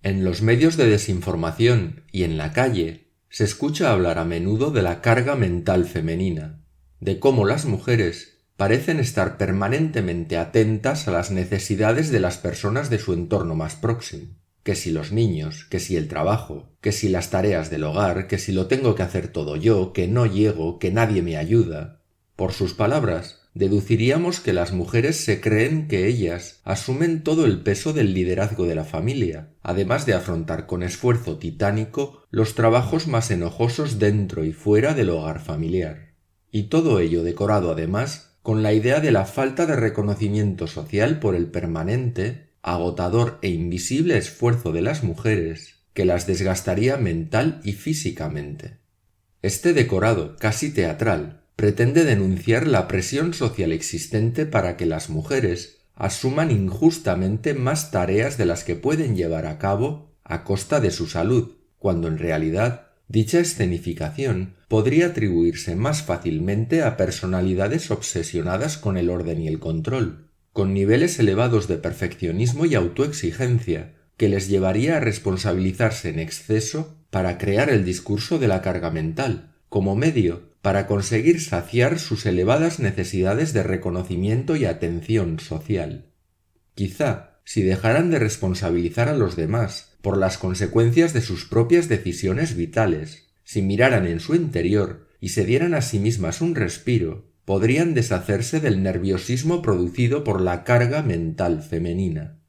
En los medios de desinformación y en la calle se escucha hablar a menudo de la carga mental femenina, de cómo las mujeres parecen estar permanentemente atentas a las necesidades de las personas de su entorno más próximo, que si los niños, que si el trabajo, que si las tareas del hogar, que si lo tengo que hacer todo yo, que no llego, que nadie me ayuda. Por sus palabras, deduciríamos que las mujeres se creen que ellas asumen todo el peso del liderazgo de la familia, además de afrontar con esfuerzo titánico los trabajos más enojosos dentro y fuera del hogar familiar. Y todo ello decorado además con la idea de la falta de reconocimiento social por el permanente, agotador e invisible esfuerzo de las mujeres que las desgastaría mental y físicamente. Este decorado casi teatral pretende denunciar la presión social existente para que las mujeres asuman injustamente más tareas de las que pueden llevar a cabo a costa de su salud, cuando en realidad dicha escenificación podría atribuirse más fácilmente a personalidades obsesionadas con el orden y el control, con niveles elevados de perfeccionismo y autoexigencia, que les llevaría a responsabilizarse en exceso para crear el discurso de la carga mental, como medio para conseguir saciar sus elevadas necesidades de reconocimiento y atención social. Quizá, si dejaran de responsabilizar a los demás por las consecuencias de sus propias decisiones vitales, si miraran en su interior y se dieran a sí mismas un respiro, podrían deshacerse del nerviosismo producido por la carga mental femenina.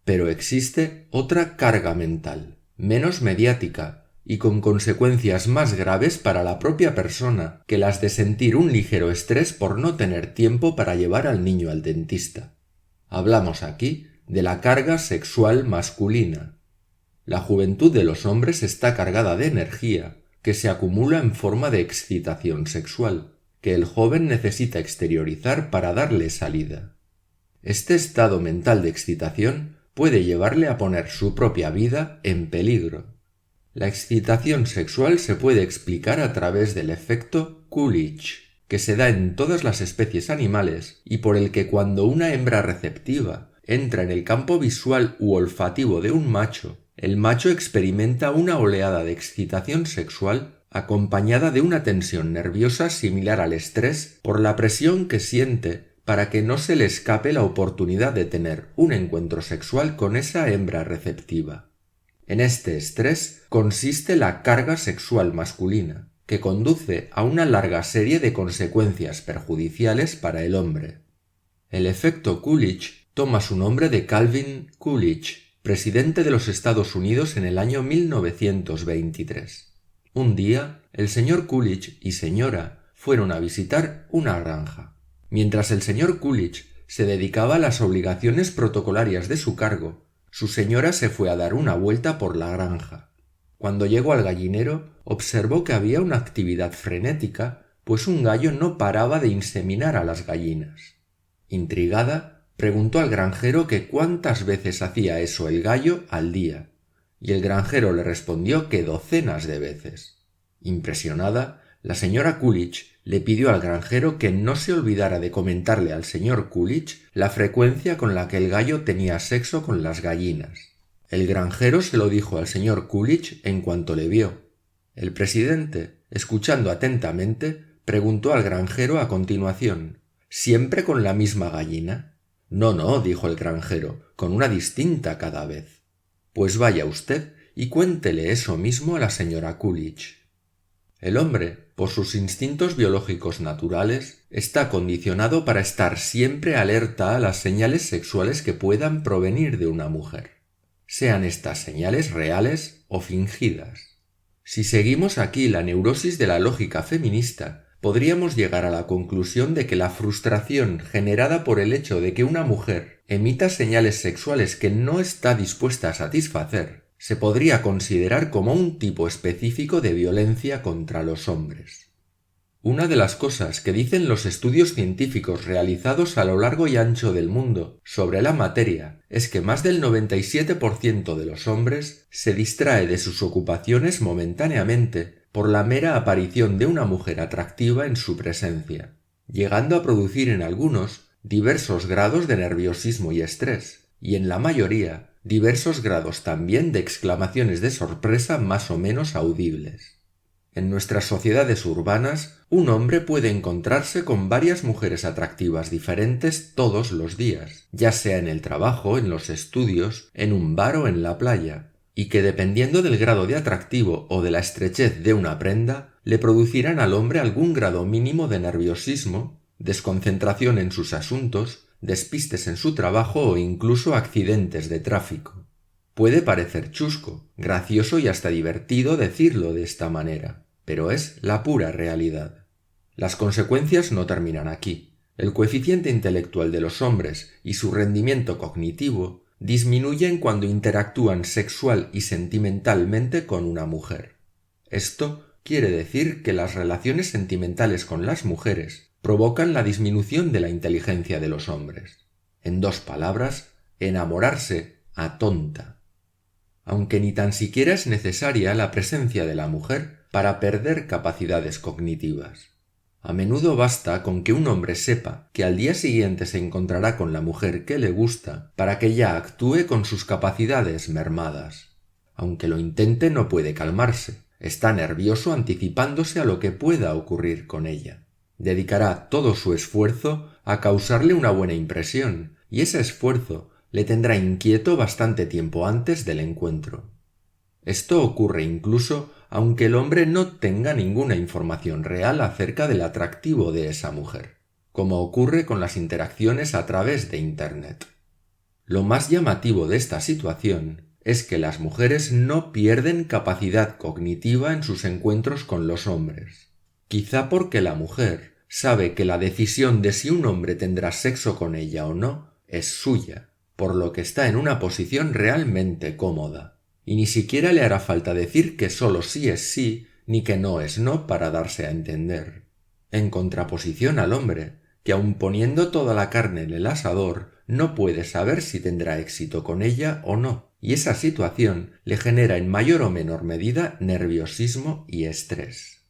Pero existe otra carga mental, menos mediática, y con consecuencias más graves para la propia persona que las de sentir un ligero estrés por no tener tiempo para llevar al niño al dentista. Hablamos aquí de la carga sexual masculina. La juventud de los hombres está cargada de energía que se acumula en forma de excitación sexual, que el joven necesita exteriorizar para darle salida. Este estado mental de excitación puede llevarle a poner su propia vida en peligro. La excitación sexual se puede explicar a través del efecto Coolidge, que se da en todas las especies animales y por el que cuando una hembra receptiva entra en el campo visual u olfativo de un macho, el macho experimenta una oleada de excitación sexual acompañada de una tensión nerviosa similar al estrés por la presión que siente para que no se le escape la oportunidad de tener un encuentro sexual con esa hembra receptiva. En este estrés consiste la carga sexual masculina, que conduce a una larga serie de consecuencias perjudiciales para el hombre. El efecto Coolidge toma su nombre de Calvin Coolidge, presidente de los Estados Unidos en el año 1923. Un día, el señor Coolidge y señora fueron a visitar una granja. Mientras el señor Coolidge se dedicaba a las obligaciones protocolarias de su cargo, su señora se fue a dar una vuelta por la granja. Cuando llegó al gallinero, observó que había una actividad frenética, pues un gallo no paraba de inseminar a las gallinas. Intrigada, preguntó al granjero que cuántas veces hacía eso el gallo al día, y el granjero le respondió que docenas de veces. Impresionada, la señora Coolidge le pidió al granjero que no se olvidara de comentarle al señor Coolidge la frecuencia con la que el gallo tenía sexo con las gallinas. El granjero se lo dijo al señor Coolidge en cuanto le vio. El presidente, escuchando atentamente, preguntó al granjero a continuación: ¿siempre con la misma gallina? No, dijo el granjero, con una distinta cada vez. Pues vaya usted y cuéntele eso mismo a la señora Coolidge. El hombre, por sus instintos biológicos naturales, está condicionado para estar siempre alerta a las señales sexuales que puedan provenir de una mujer, sean estas señales reales o fingidas. Si seguimos aquí la neurosis de la lógica feminista, podríamos llegar a la conclusión de que la frustración generada por el hecho de que una mujer emita señales sexuales que no está dispuesta a satisfacer se podría considerar como un tipo específico de violencia contra los hombres. Una de las cosas que dicen los estudios científicos realizados a lo largo y ancho del mundo sobre la materia es que más del 97% de los hombres se distrae de sus ocupaciones momentáneamente por la mera aparición de una mujer atractiva en su presencia, llegando a producir en algunos diversos grados de nerviosismo y estrés, y en la mayoría diversos grados también de exclamaciones de sorpresa más o menos audibles. En nuestras sociedades urbanas, un hombre puede encontrarse con varias mujeres atractivas diferentes todos los días, ya sea en el trabajo, en los estudios, en un bar o en la playa, y que dependiendo del grado de atractivo o de la estrechez de una prenda, le producirán al hombre algún grado mínimo de nerviosismo, desconcentración en sus asuntos, despistes en su trabajo o incluso accidentes de tráfico. Puede parecer chusco, gracioso y hasta divertido decirlo de esta manera, pero es la pura realidad. Las consecuencias no terminan aquí. El coeficiente intelectual de los hombres y su rendimiento cognitivo disminuyen cuando interactúan sexual y sentimentalmente con una mujer. Esto quiere decir que las relaciones sentimentales con las mujeres provocan la disminución de la inteligencia de los hombres. En dos palabras, enamorarse atonta. Aunque ni tan siquiera es necesaria la presencia de la mujer para perder capacidades cognitivas. A menudo basta con que un hombre sepa que al día siguiente se encontrará con la mujer que le gusta para que ya actúe con sus capacidades mermadas. Aunque lo intente, no puede calmarse. Está nervioso anticipándose a lo que pueda ocurrir con ella. Dedicará todo su esfuerzo a causarle una buena impresión, y ese esfuerzo le tendrá inquieto bastante tiempo antes del encuentro. Esto ocurre incluso aunque el hombre no tenga ninguna información real acerca del atractivo de esa mujer, como ocurre con las interacciones a través de Internet. Lo más llamativo de esta situación es que las mujeres no pierden capacidad cognitiva en sus encuentros con los hombres, quizá porque la mujer sabe que la decisión de si un hombre tendrá sexo con ella o no es suya, por lo que está en una posición realmente cómoda, y ni siquiera le hará falta decir que solo sí es sí ni que no es no para darse a entender. En contraposición al hombre, que aun poniendo toda la carne en el asador, no puede saber si tendrá éxito con ella o no, y esa situación le genera en mayor o menor medida nerviosismo y estrés.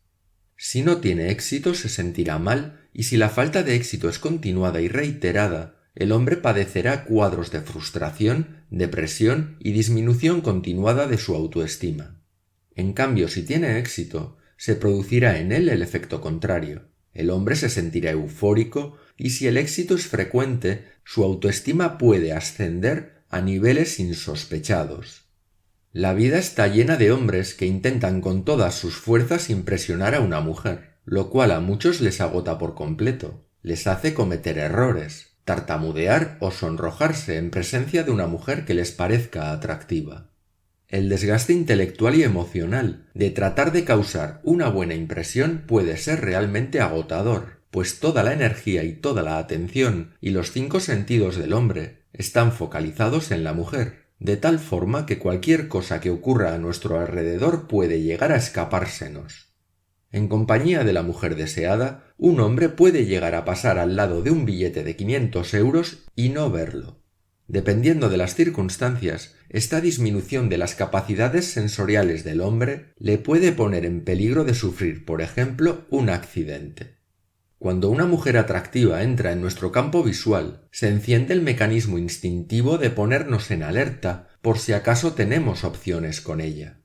Si no tiene éxito se sentirá mal, y si la falta de éxito es continuada y reiterada, el hombre padecerá cuadros de frustración, depresión y disminución continuada de su autoestima. En cambio, si tiene éxito, se producirá en él el efecto contrario. El hombre se sentirá eufórico y si el éxito es frecuente, su autoestima puede ascender a niveles insospechados. La vida está llena de hombres que intentan con todas sus fuerzas impresionar a una mujer, lo cual a muchos les agota por completo, les hace cometer errores, tartamudear o sonrojarse en presencia de una mujer que les parezca atractiva. El desgaste intelectual y emocional de tratar de causar una buena impresión puede ser realmente agotador, pues toda la energía y toda la atención y los 5 sentidos del hombre están focalizados en la mujer, de tal forma que cualquier cosa que ocurra a nuestro alrededor puede llegar a escapársenos. En compañía de la mujer deseada, un hombre puede llegar a pasar al lado de un billete de 500 euros y no verlo. Dependiendo de las circunstancias, esta disminución de las capacidades sensoriales del hombre le puede poner en peligro de sufrir, por ejemplo, un accidente. Cuando una mujer atractiva entra en nuestro campo visual, se enciende el mecanismo instintivo de ponernos en alerta por si acaso tenemos opciones con ella.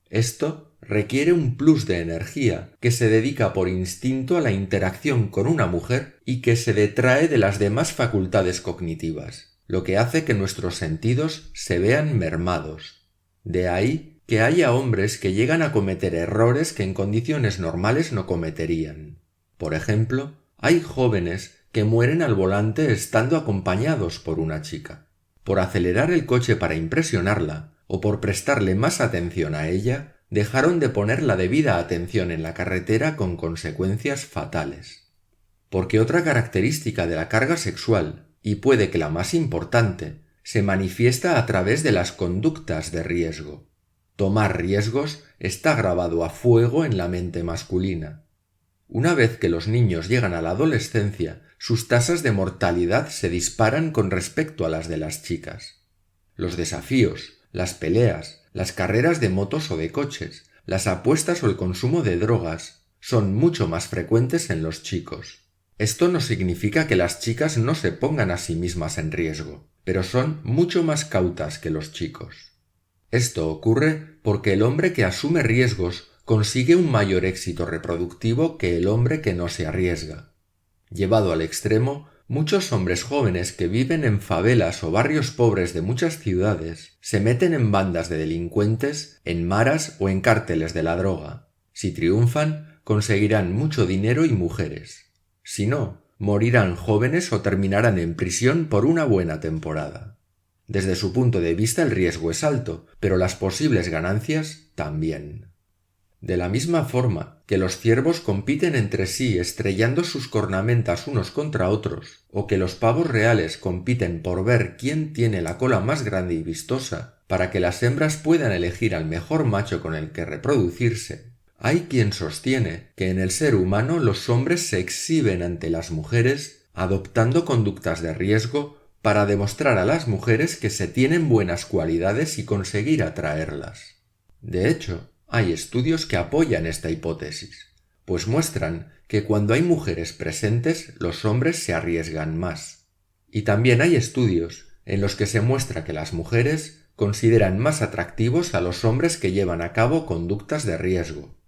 Esto requiere un plus de energía que se dedica por instinto a la interacción con una mujer y que se detrae de las demás facultades cognitivas, lo que hace que nuestros sentidos se vean mermados. De ahí que haya hombres que llegan a cometer errores que en condiciones normales no cometerían. Por ejemplo, hay jóvenes que mueren al volante estando acompañados por una chica. Por acelerar el coche para impresionarla o por prestarle más atención a ella, dejaron de poner la debida atención en la carretera con consecuencias fatales. Porque otra característica de la carga sexual, y puede que la más importante, se manifiesta a través de las conductas de riesgo. Tomar riesgos está grabado a fuego en la mente masculina. Una vez que los niños llegan a la adolescencia, sus tasas de mortalidad se disparan con respecto a las de las chicas. Los desafíos, las peleas, las carreras de motos o de coches, las apuestas o el consumo de drogas son mucho más frecuentes en los chicos. Esto no significa que las chicas no se pongan a sí mismas en riesgo. pero son mucho más cautas que los chicos. Esto ocurre porque el hombre que asume riesgos consigue un mayor éxito reproductivo que el hombre que no se arriesga. Llevado al extremo, muchos hombres jóvenes que viven en favelas o barrios pobres de muchas ciudades se meten en bandas de delincuentes, en maras o en cárteles de la droga. Si triunfan, conseguirán mucho dinero y mujeres. Si no, morirán jóvenes o terminarán en prisión por una buena temporada. Desde su punto de vista el riesgo es alto, pero las posibles ganancias también. De la misma forma que los ciervos compiten entre sí estrellando sus cornamentas unos contra otros, o que los pavos reales compiten por ver quién tiene la cola más grande y vistosa, para que las hembras puedan elegir al mejor macho con el que reproducirse, hay quien sostiene que en el ser humano los hombres se exhiben ante las mujeres adoptando conductas de riesgo para demostrar a las mujeres que se tienen buenas cualidades y conseguir atraerlas. De hecho, hay estudios que apoyan esta hipótesis, pues muestran que cuando hay mujeres presentes los hombres se arriesgan más. Y también hay estudios en los que se muestra que las mujeres consideran más atractivos a los hombres que llevan a cabo conductas de riesgo.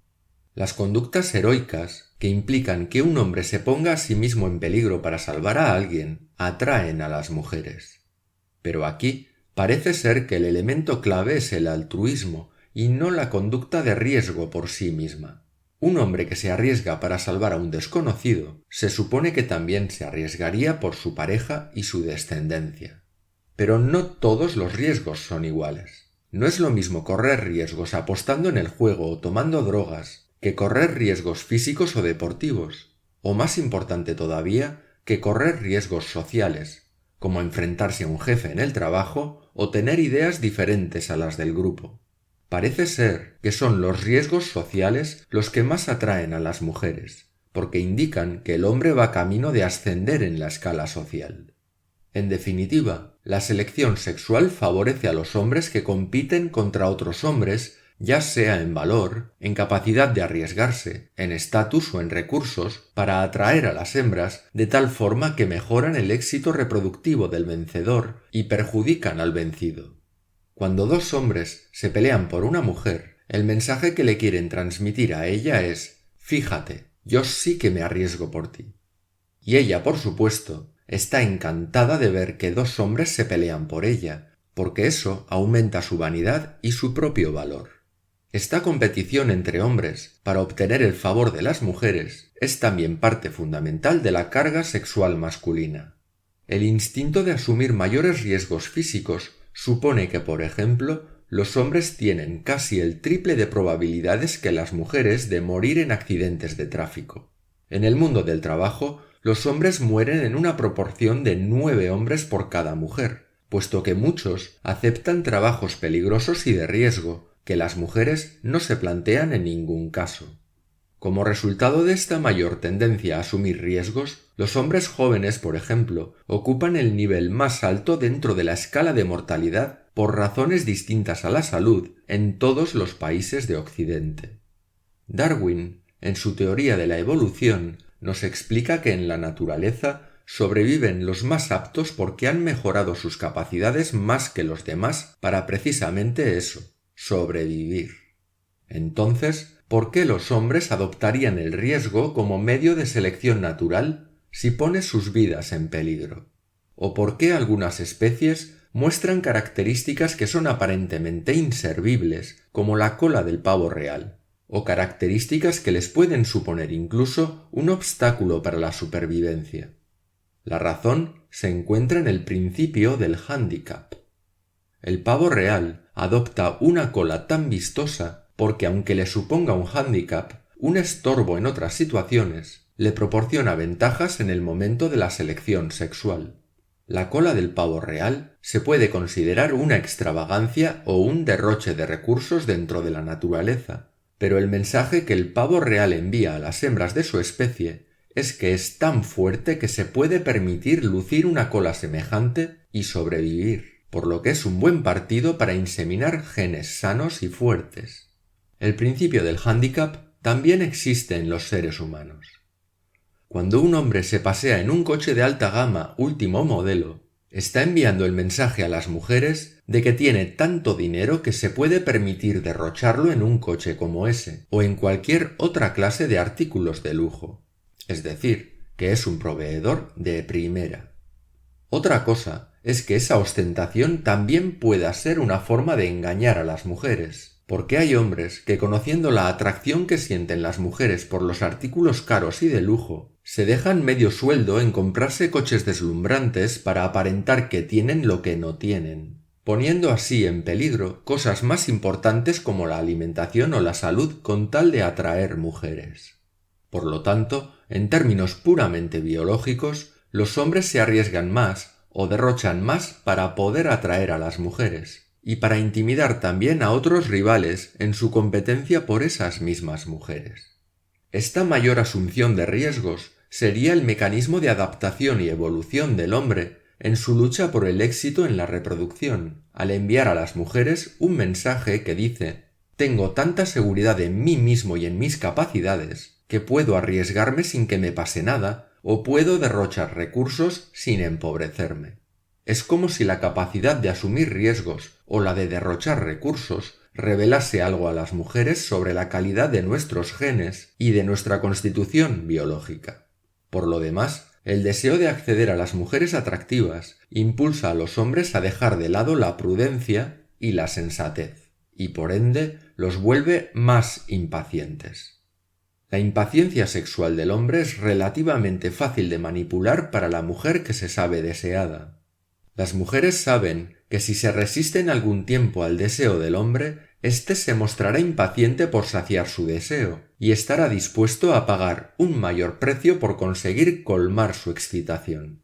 Las conductas heroicas, que implican que un hombre se ponga a sí mismo en peligro para salvar a alguien, atraen a las mujeres. Pero aquí parece ser que el elemento clave es el altruismo y no la conducta de riesgo por sí misma. Un hombre que se arriesga para salvar a un desconocido se supone que también se arriesgaría por su pareja y su descendencia. Pero no todos los riesgos son iguales. No es lo mismo correr riesgos apostando en el juego o tomando drogas que correr riesgos físicos o deportivos, o más importante todavía, que correr riesgos sociales, como enfrentarse a un jefe en el trabajo o tener ideas diferentes a las del grupo. Parece ser que son los riesgos sociales los que más atraen a las mujeres, porque indican que el hombre va camino de ascender en la escala social. En definitiva, la selección sexual favorece a los hombres que compiten contra otros hombres, ya sea en valor, en capacidad de arriesgarse, en estatus o en recursos, para atraer a las hembras de tal forma que mejoran el éxito reproductivo del vencedor y perjudican al vencido. Cuando dos hombres se pelean por una mujer, el mensaje que le quieren transmitir a ella es: fíjate, yo sí que me arriesgo por ti. Y ella, por supuesto, está encantada de ver que dos hombres se pelean por ella, porque eso aumenta su vanidad y su propio valor. Esta competición entre hombres para obtener el favor de las mujeres es también parte fundamental de la carga sexual masculina. El instinto de asumir mayores riesgos físicos supone que, por ejemplo, los hombres tienen casi el triple de probabilidades que las mujeres de morir en accidentes de tráfico. En el mundo del trabajo, los hombres mueren en una proporción de 9 hombres por cada mujer, puesto que muchos aceptan trabajos peligrosos y de riesgo, que las mujeres no se plantean en ningún caso. Como resultado de esta mayor tendencia a asumir riesgos, los hombres jóvenes, por ejemplo, ocupan el nivel más alto dentro de la escala de mortalidad por razones distintas a la salud en todos los países de Occidente. Darwin, en su teoría de la evolución, nos explica que en la naturaleza sobreviven los más aptos porque han mejorado sus capacidades más que los demás para precisamente eso, sobrevivir. Entonces, ¿por qué los hombres adoptarían el riesgo como medio de selección natural si pone sus vidas en peligro? ¿O por qué algunas especies muestran características que son aparentemente inservibles, como la cola del pavo real, o características que les pueden suponer incluso un obstáculo para la supervivencia? La razón se encuentra en el principio del hándicap. El pavo real adopta una cola tan vistosa porque, aunque le suponga un hándicap, un estorbo en otras situaciones, le proporciona ventajas en el momento de la selección sexual. La cola del pavo real se puede considerar una extravagancia o un derroche de recursos dentro de la naturaleza, pero el mensaje que el pavo real envía a las hembras de su especie es que es tan fuerte que se puede permitir lucir una cola semejante y sobrevivir, por lo que es un buen partido para inseminar genes sanos y fuertes. El principio del hándicap también existe en los seres humanos. Cuando un hombre se pasea en un coche de alta gama último modelo, Está enviando el mensaje a las mujeres de que tiene tanto dinero que se puede permitir derrocharlo en un coche como ese o en cualquier otra clase de artículos de lujo. Es decir, que es un proveedor de primera. Otra cosa es que esa ostentación también pueda ser una forma de engañar a las mujeres, porque hay hombres que, conociendo la atracción que sienten las mujeres por los artículos caros y de lujo, se dejan medio sueldo en comprarse coches deslumbrantes para aparentar que tienen lo que no tienen, poniendo así en peligro cosas más importantes como la alimentación o la salud con tal de atraer mujeres. Por lo tanto, en términos puramente biológicos, los hombres se arriesgan más o derrochan más para poder atraer a las mujeres y para intimidar también a otros rivales en su competencia por esas mismas mujeres. Esta mayor asunción de riesgos sería el mecanismo de adaptación y evolución del hombre en su lucha por el éxito en la reproducción, al enviar a las mujeres un mensaje que dice: «Tengo tanta seguridad en mí mismo y en mis capacidades que puedo arriesgarme sin que me pase nada o puedo derrochar recursos sin empobrecerme». Es como si la capacidad de asumir riesgos o la de derrochar recursos revelase algo a las mujeres sobre la calidad de nuestros genes y de nuestra constitución biológica. Por lo demás, el deseo de acceder a las mujeres atractivas impulsa a los hombres a dejar de lado la prudencia y la sensatez, y por ende los vuelve más impacientes. La impaciencia sexual del hombre es relativamente fácil de manipular para la mujer que se sabe deseada. Las mujeres saben que si se resisten algún tiempo al deseo del hombre, éste se mostrará impaciente por saciar su deseo y estará dispuesto a pagar un mayor precio por conseguir colmar su excitación.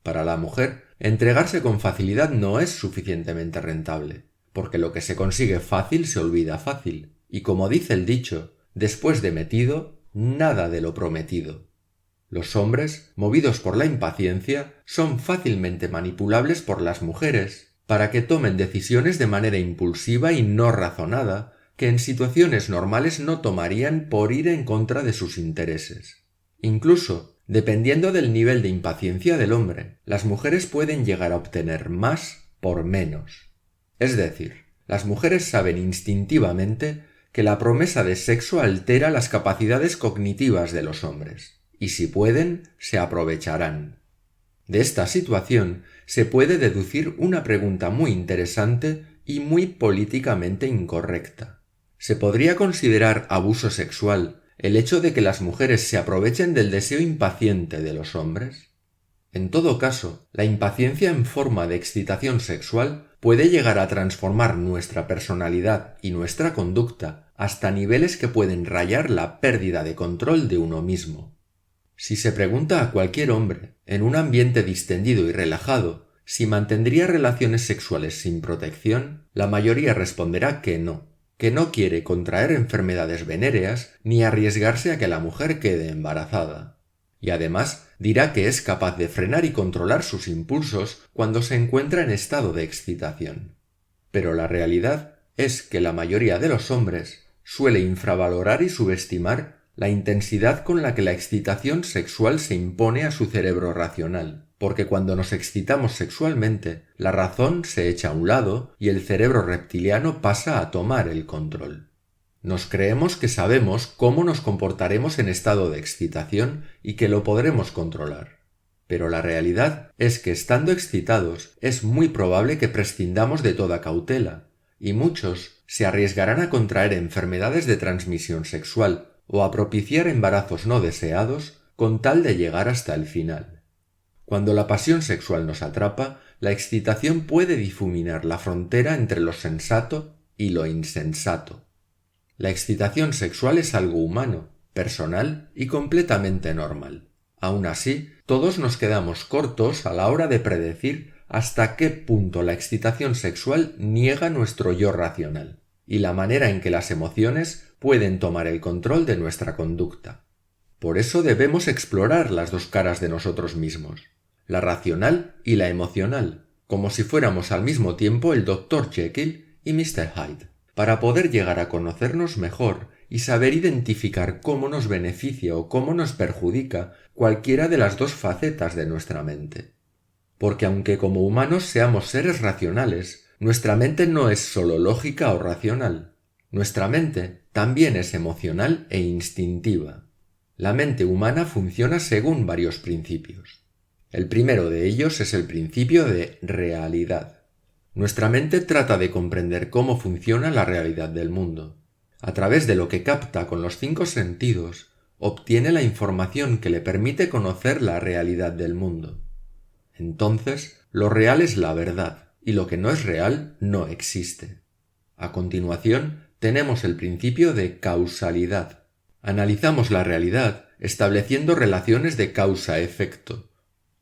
Para la mujer, entregarse con facilidad no es suficientemente rentable, porque lo que se consigue fácil se olvida fácil, y como dice el dicho, después de metido, nada de lo prometido. Los hombres, movidos por la impaciencia, son fácilmente manipulables por las mujeres para que tomen decisiones de manera impulsiva y no razonada que en situaciones normales no tomarían por ir en contra de sus intereses. Incluso, dependiendo del nivel de impaciencia del hombre, las mujeres pueden llegar a obtener más por menos. Es decir, las mujeres saben instintivamente que la promesa de sexo altera las capacidades cognitivas de los hombres. Y si pueden, se aprovecharán. De esta situación se puede deducir una pregunta muy interesante y muy políticamente incorrecta. ¿Se podría considerar abuso sexual el hecho de que las mujeres se aprovechen del deseo impaciente de los hombres? En todo caso, la impaciencia en forma de excitación sexual puede llegar a transformar nuestra personalidad y nuestra conducta hasta niveles que pueden rayar la pérdida de control de uno mismo. Si se pregunta a cualquier hombre, en un ambiente distendido y relajado, si mantendría relaciones sexuales sin protección, la mayoría responderá que no quiere contraer enfermedades venéreas ni arriesgarse a que la mujer quede embarazada. Y además dirá que es capaz de frenar y controlar sus impulsos cuando se encuentra en estado de excitación. Pero la realidad es que la mayoría de los hombres suele infravalorar y subestimar la intensidad con la que la excitación sexual se impone a su cerebro racional, porque cuando nos excitamos sexualmente, la razón se echa a un lado y el cerebro reptiliano pasa a tomar el control. Nos creemos que sabemos cómo nos comportaremos en estado de excitación y que lo podremos controlar. Pero la realidad es que estando excitados es muy probable que prescindamos de toda cautela, y muchos se arriesgarán a contraer enfermedades de transmisión sexual o a propiciar embarazos no deseados con tal de llegar hasta el final. Cuando la pasión sexual nos atrapa, la excitación puede difuminar la frontera entre lo sensato y lo insensato. La excitación sexual es algo humano, personal y completamente normal. Aún así, todos nos quedamos cortos a la hora de predecir hasta qué punto la excitación sexual niega nuestro yo racional y la manera en que las emociones pueden tomar el control de nuestra conducta. Por eso debemos explorar las dos caras de nosotros mismos, la racional y la emocional, como si fuéramos al mismo tiempo el Dr. Jekyll y Mr. Hyde, para poder llegar a conocernos mejor y saber identificar cómo nos beneficia o cómo nos perjudica cualquiera de las dos facetas de nuestra mente. porque aunque como humanos seamos seres racionales, nuestra mente no es solo lógica o racional. Nuestra mente también es emocional e instintiva. La mente humana funciona según varios principios. El primero de ellos es el principio de realidad. Nuestra mente trata de comprender cómo funciona la realidad del mundo. A través de lo que capta con los 5 sentidos, obtiene la información que le permite conocer la realidad del mundo. Entonces, lo real es la verdad, y lo que no es real no existe. A continuación, tenemos el principio de causalidad. Analizamos la realidad estableciendo relaciones de causa-efecto.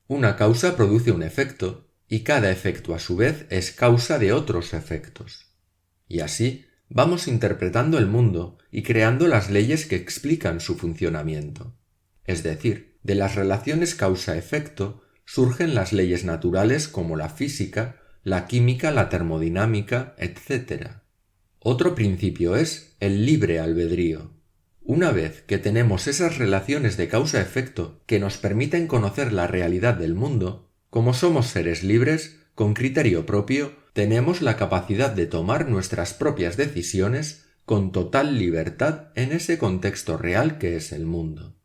Una causa produce un efecto, y cada efecto a su vez es causa de otros efectos. Y así, vamos interpretando el mundo y creando las leyes que explican su funcionamiento. Es decir, de las relaciones causa-efecto surgen las leyes naturales como la física, la química, la termodinámica, etc. Otro principio es el libre albedrío. Una vez que tenemos esas relaciones de causa-efecto que nos permiten conocer la realidad del mundo, como somos seres libres, con criterio propio, tenemos la capacidad de tomar nuestras propias decisiones con total libertad en ese contexto real que es el mundo.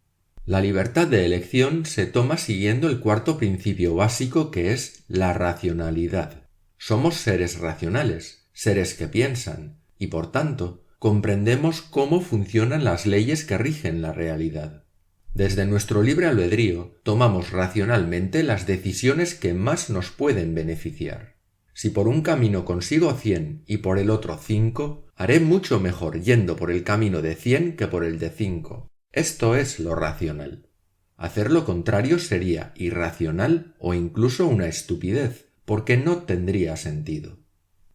La libertad de elección se toma siguiendo el cuarto principio básico que es la racionalidad. Somos seres racionales, seres que piensan, y por tanto, comprendemos cómo funcionan las leyes que rigen la realidad. Desde nuestro libre albedrío, tomamos racionalmente las decisiones que más nos pueden beneficiar. Si por un camino consigo 100 y por el otro 5, haré mucho mejor yendo por el camino de 100 que por el de 5. Esto es lo racional. Hacer lo contrario sería irracional o incluso una estupidez, porque no tendría sentido.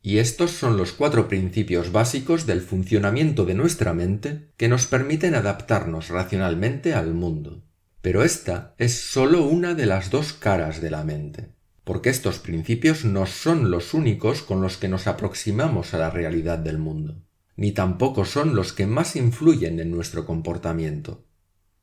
Y estos son los 4 principios básicos del funcionamiento de nuestra mente que nos permiten adaptarnos racionalmente al mundo. Pero esta es solo una de las 2 caras de la mente, porque estos principios no son los únicos con los que nos aproximamos a la realidad del mundo, ni tampoco son los que más influyen en nuestro comportamiento.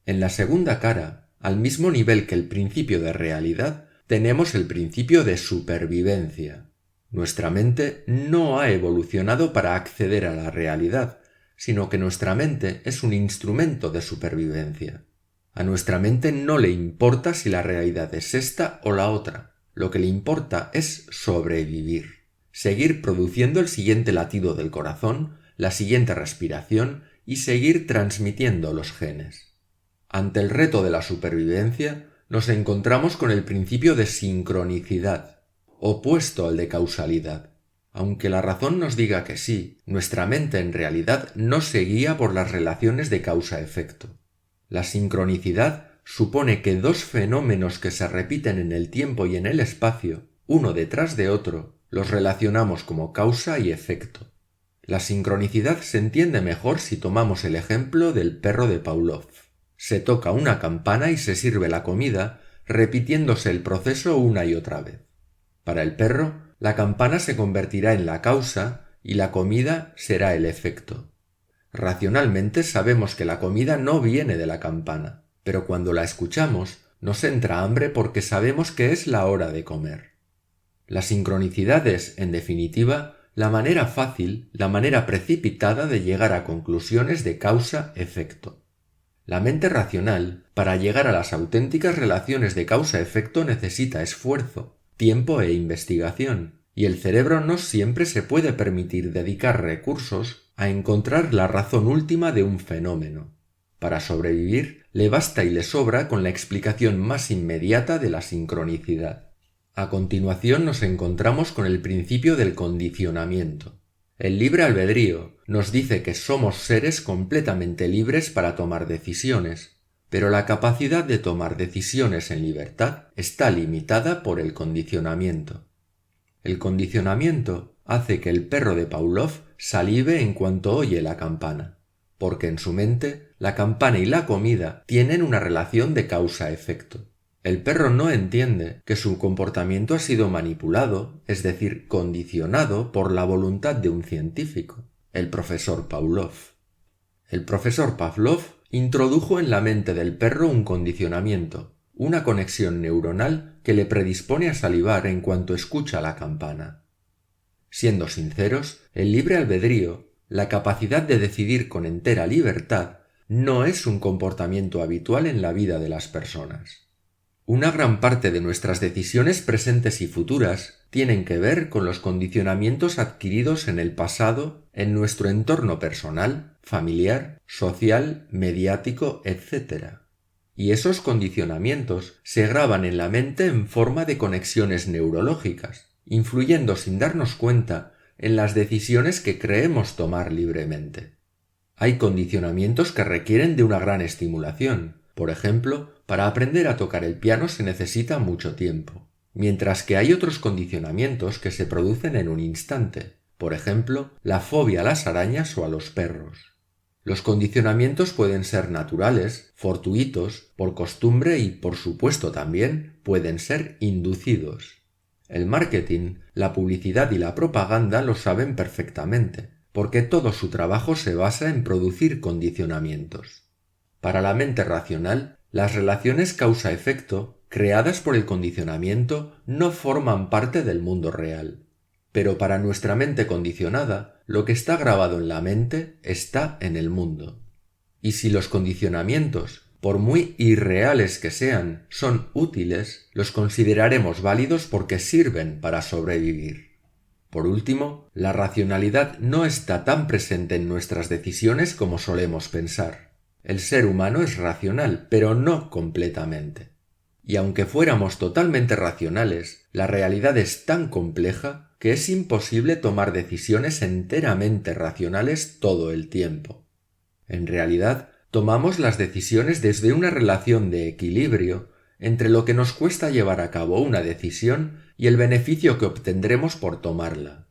En la segunda cara, al mismo nivel que el principio de realidad, tenemos el principio de supervivencia. Nuestra mente no ha evolucionado para acceder a la realidad, sino que nuestra mente es un instrumento de supervivencia. A nuestra mente no le importa si la realidad es esta o la otra. Lo que le importa es sobrevivir, seguir produciendo el siguiente latido del corazón, la siguiente respiración y seguir transmitiendo los genes. Ante el reto de la supervivencia, nos encontramos con el principio de sincronicidad, opuesto al de causalidad. Aunque la razón nos diga que sí, nuestra mente en realidad no se guía por las relaciones de causa-efecto. La sincronicidad supone que 2 fenómenos que se repiten en el tiempo y en el espacio, uno detrás de otro, los relacionamos como causa y efecto. La sincronicidad se entiende mejor si tomamos el ejemplo del perro de Pavlov. Se toca una campana y se sirve la comida, repitiéndose el proceso una y otra vez. Para el perro, la campana se convertirá en la causa y la comida será el efecto. Racionalmente sabemos que la comida no viene de la campana, pero cuando la escuchamos nos entra hambre porque sabemos que es la hora de comer. La sincronicidad es, en definitiva, la manera fácil, la manera precipitada de llegar a conclusiones de causa-efecto. La mente racional, para llegar a las auténticas relaciones de causa-efecto, necesita esfuerzo, tiempo e investigación, y el cerebro no siempre se puede permitir dedicar recursos a encontrar la razón última de un fenómeno. Para sobrevivir, le basta y le sobra con la explicación más inmediata de la sincronicidad. A continuación nos encontramos con el principio del condicionamiento. El libre albedrío nos dice que somos seres completamente libres para tomar decisiones, pero la capacidad de tomar decisiones en libertad está limitada por el condicionamiento. El condicionamiento hace que el perro de Pavlov salive en cuanto oye la campana, porque en su mente la campana y la comida tienen una relación de causa-efecto. El perro no entiende que su comportamiento ha sido manipulado, es decir, condicionado por la voluntad de un científico, el profesor Pavlov. El profesor Pavlov introdujo en la mente del perro un condicionamiento, una conexión neuronal que le predispone a salivar en cuanto escucha la campana. Siendo sinceros, el libre albedrío, la capacidad de decidir con entera libertad, no es un comportamiento habitual en la vida de las personas. Una gran parte de nuestras decisiones presentes y futuras tienen que ver con los condicionamientos adquiridos en el pasado en nuestro entorno personal, familiar, social, mediático, etc. Y esos condicionamientos se graban en la mente en forma de conexiones neurológicas, influyendo sin darnos cuenta en las decisiones que creemos tomar libremente. Hay condicionamientos que requieren de una gran estimulación. Por ejemplo, para aprender a tocar el piano se necesita mucho tiempo, mientras que hay otros condicionamientos que se producen en un instante. Por ejemplo, la fobia a las arañas o a los perros. Los condicionamientos pueden ser naturales, fortuitos, por costumbre y, por supuesto también, pueden ser inducidos. El marketing, la publicidad y la propaganda lo saben perfectamente, porque todo su trabajo se basa en producir condicionamientos. Para la mente racional, las relaciones causa-efecto, creadas por el condicionamiento, no forman parte del mundo real. Pero para nuestra mente condicionada, lo que está grabado en la mente está en el mundo. Y si los condicionamientos, por muy irreales que sean, son útiles, los consideraremos válidos porque sirven para sobrevivir. Por último, la racionalidad no está tan presente en nuestras decisiones como solemos pensar. El ser humano es racional, pero no completamente. Y aunque fuéramos totalmente racionales, la realidad es tan compleja que es imposible tomar decisiones enteramente racionales todo el tiempo. En realidad, tomamos las decisiones desde una relación de equilibrio entre lo que nos cuesta llevar a cabo una decisión y el beneficio que obtendremos por tomarla.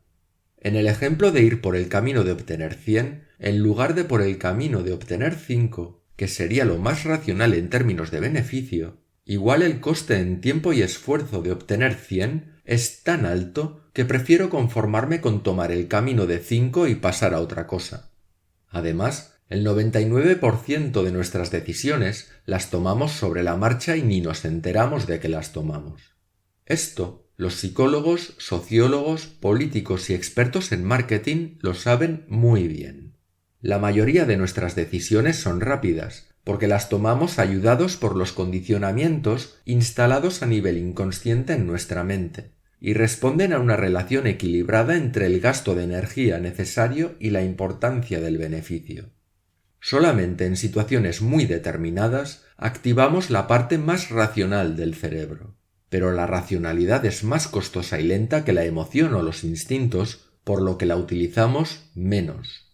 En el ejemplo de ir por el camino de obtener 100, en lugar de por el camino de obtener 5, que sería lo más racional en términos de beneficio, igual el coste en tiempo y esfuerzo de obtener 100 es tan alto que prefiero conformarme con tomar el camino de 5 y pasar a otra cosa. Además, el 99% de nuestras decisiones las tomamos sobre la marcha y ni nos enteramos de que las tomamos. Esto, los psicólogos, sociólogos, políticos y expertos en marketing lo saben muy bien. La mayoría de nuestras decisiones son rápidas, porque las tomamos ayudados por los condicionamientos instalados a nivel inconsciente en nuestra mente, y responden a una relación equilibrada entre el gasto de energía necesario y la importancia del beneficio. Solamente en situaciones muy determinadas activamos la parte más racional del cerebro, pero la racionalidad es más costosa y lenta que la emoción o los instintos, por lo que la utilizamos menos.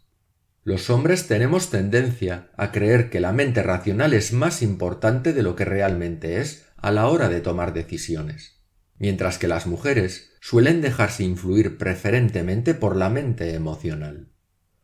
Los hombres tenemos tendencia a creer que la mente racional es más importante de lo que realmente es a la hora de tomar decisiones, mientras que las mujeres suelen dejarse influir preferentemente por la mente emocional.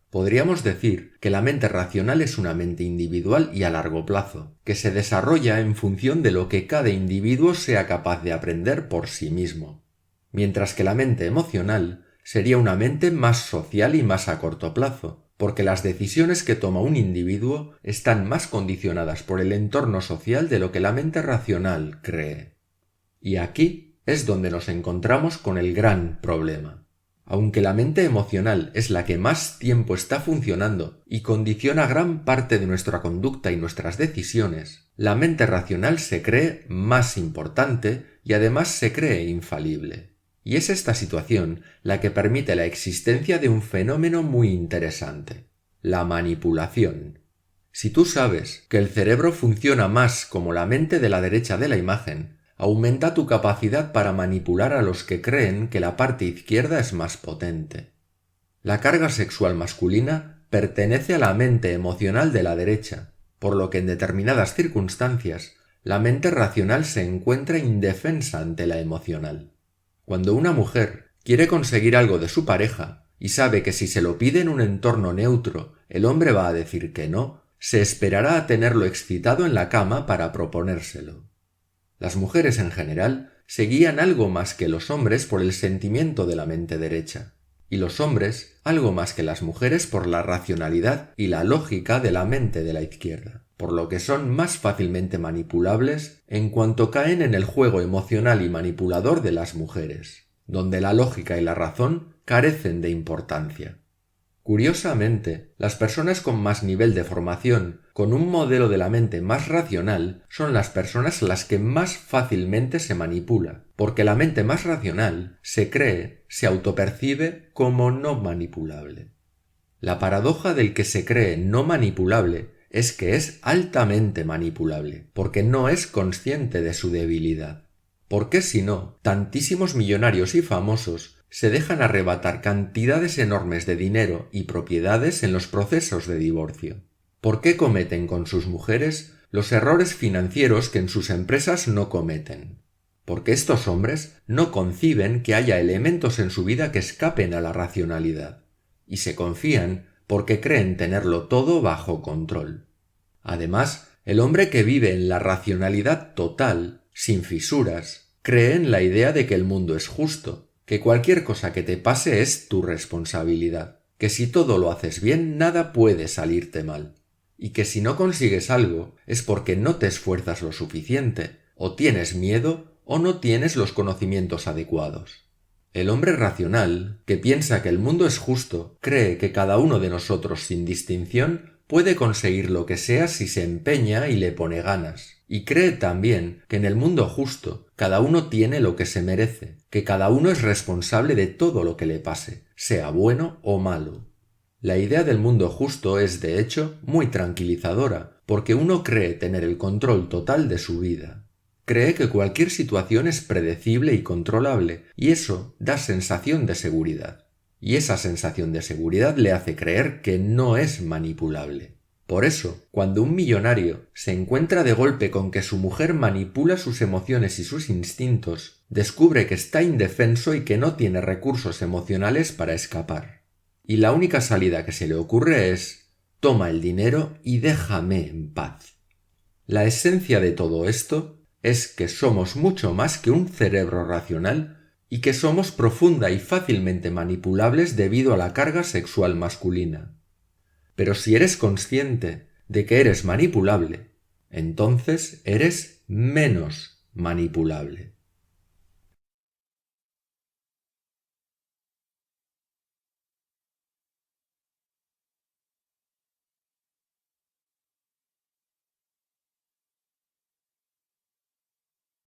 Podríamos decir que la mente racional es una mente individual y a largo plazo, que se desarrolla en función de lo que cada individuo sea capaz de aprender por sí mismo, mientras que la mente emocional sería una mente más social y más a corto plazo, porque las decisiones que toma un individuo están más condicionadas por el entorno social de lo que la mente racional cree. Y aquí es donde nos encontramos con el gran problema. Aunque la mente emocional es la que más tiempo está funcionando y condiciona gran parte de nuestra conducta y nuestras decisiones, la mente racional se cree más importante y además se cree infalible. Y es esta situación la que permite la existencia de un fenómeno muy interesante: la manipulación. Si tú sabes que el cerebro funciona más como la mente de la derecha de la imagen, aumenta tu capacidad para manipular a los que creen que la parte izquierda es más potente. La carga sexual masculina pertenece a la mente emocional de la derecha, por lo que en determinadas circunstancias la mente racional se encuentra indefensa ante la emocional. Cuando una mujer quiere conseguir algo de su pareja y sabe que si se lo pide en un entorno neutro el hombre va a decir que no, se esperará a tenerlo excitado en la cama para proponérselo. Las mujeres en general se guían algo más que los hombres por el sentimiento de la mente derecha, y los hombres algo más que las mujeres por la racionalidad y la lógica de la mente de la izquierda. por lo que son más fácilmente manipulables en cuanto caen en el juego emocional y manipulador de las mujeres, donde la lógica y la razón carecen de importancia. Curiosamente, las personas con más nivel de formación, con un modelo de la mente más racional, son las personas las que más fácilmente se manipula, porque la mente más racional se cree, se autopercibe como no manipulable. La paradoja del que se cree no manipulable es que es altamente manipulable, porque no es consciente de su debilidad. ¿Por qué si no, tantísimos millonarios y famosos se dejan arrebatar cantidades enormes de dinero y propiedades en los procesos de divorcio? ¿Por qué cometen con sus mujeres los errores financieros que en sus empresas no cometen? Porque estos hombres no conciben que haya elementos en su vida que escapen a la racionalidad, y se confían porque creen tenerlo todo bajo control. Además, el hombre que vive en la racionalidad total, sin fisuras, cree en la idea de que el mundo es justo, que cualquier cosa que te pase es tu responsabilidad, que si todo lo haces bien nada puede salirte mal, y que si no consigues algo es porque no te esfuerzas lo suficiente, o tienes miedo o no tienes los conocimientos adecuados. El hombre racional, que piensa que el mundo es justo, cree que cada uno de nosotros sin distinción puede conseguir lo que sea si se empeña y le pone ganas. Y cree también que en el mundo justo cada uno tiene lo que se merece, que cada uno es responsable de todo lo que le pase, sea bueno o malo. La idea del mundo justo es, de hecho, muy tranquilizadora, porque uno cree tener el control total de su vida. Cree que cualquier situación es predecible y controlable, y eso da sensación de seguridad. Y esa sensación de seguridad le hace creer que no es manipulable. Por eso, cuando un millonario se encuentra de golpe con que su mujer manipula sus emociones y sus instintos, descubre que está indefenso y que no tiene recursos emocionales para escapar. Y la única salida que se le ocurre es: toma el dinero y déjame en paz. La esencia de todo esto es que somos mucho más que un cerebro racional y que somos profunda y fácilmente manipulables debido a la carga sexual masculina. Pero si eres consciente de que eres manipulable, entonces eres menos manipulable.